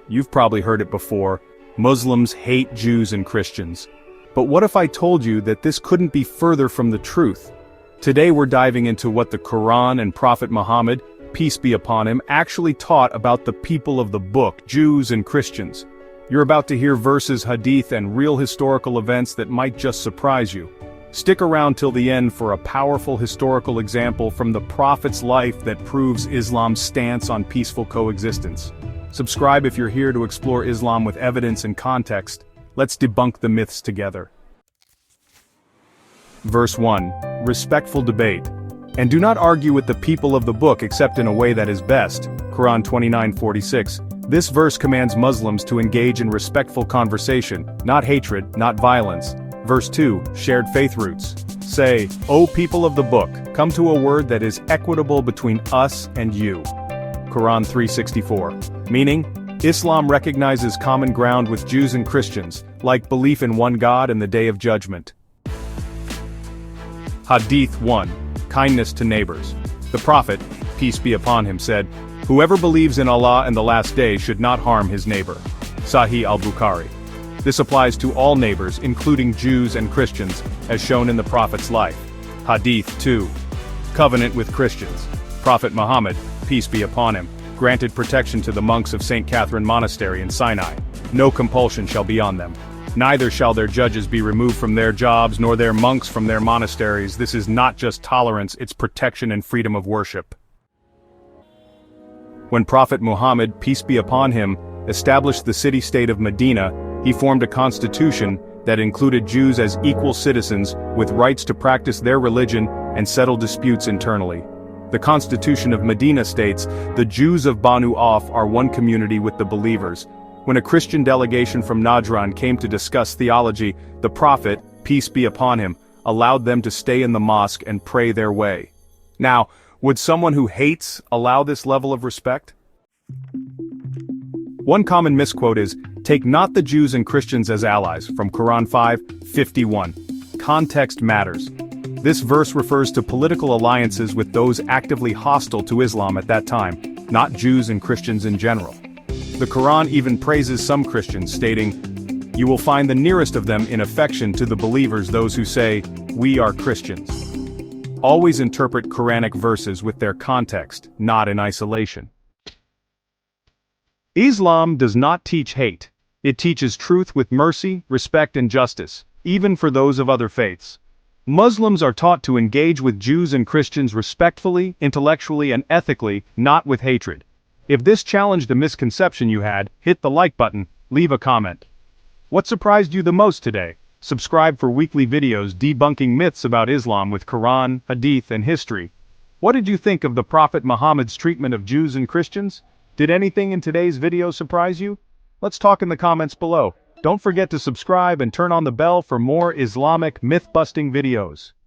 You've probably heard it before. Muslims hate Jews and Christians. But what if I told you that this couldn't be further from the truth? Today we're diving into what the Quran and Prophet Muhammad, peace be upon him, actually taught about the people of the book, Jews and Christians. You're about to hear verses, hadith, and real historical events that might just surprise you. Stick around till the end for a powerful historical example from the Prophet's life that proves Islam's stance on peaceful coexistence. Subscribe if you're here to explore Islam with evidence and context. Let's debunk the myths together. Verse 1. Respectful debate. And do not argue with the people of the book except in a way that is best. Quran 29:46. This verse commands Muslims to engage in respectful conversation, not hatred, not violence. Verse 2. Shared faith roots. Say, O people of the book, come to a word that is equitable between us and you. Quran 3:64. Meaning, Islam recognizes common ground with Jews and Christians, like belief in one God and the Day of Judgment. Hadith 1. Kindness to neighbors. The Prophet, peace be upon him, said, Whoever believes in Allah and the last day should not harm his neighbor. Sahih al-Bukhari. This applies to all neighbors, including Jews and Christians, as shown in the Prophet's life. Hadith 2. Covenant with Christians. Prophet Muhammad, peace be upon him, granted protection to the monks of St. Catherine Monastery in Sinai. No compulsion shall be on them. Neither shall their judges be removed from their jobs, nor their monks from their monasteries. This is not just tolerance, it's protection and freedom of worship. When Prophet Muhammad, peace be upon him, established the city-state of Medina, he formed a constitution that included Jews as equal citizens with rights to practice their religion and settle disputes internally. The Constitution of Medina states, the Jews of Banu Auf are one community with the believers. When a Christian delegation from Najran came to discuss theology, the Prophet, peace be upon him, allowed them to stay in the mosque and pray their way. Now, would someone who hates allow this level of respect? One common misquote is, take not the Jews and Christians as allies, from Quran 5:51. Context matters. This verse refers to political alliances with those actively hostile to Islam at that time, not Jews and Christians in general. The Quran even praises some Christians, stating, You will find the nearest of them in affection to the believers those who say, We are Christians. Always interpret Quranic verses with their context, not in isolation. Islam does not teach hate. It teaches truth with mercy, respect and justice, even for those of other faiths. Muslims are taught to engage with Jews and Christians respectfully, intellectually and ethically, not with hatred. If this challenged a misconception you had, hit the like button, leave a comment. What surprised you the most today? Subscribe for weekly videos debunking myths about Islam with Quran, Hadith and history. What did you think of the Prophet Muhammad's treatment of Jews and Christians? Did anything in today's video surprise you? Let's talk in the comments below. Don't forget to subscribe and turn on the bell for more Islamic myth-busting videos.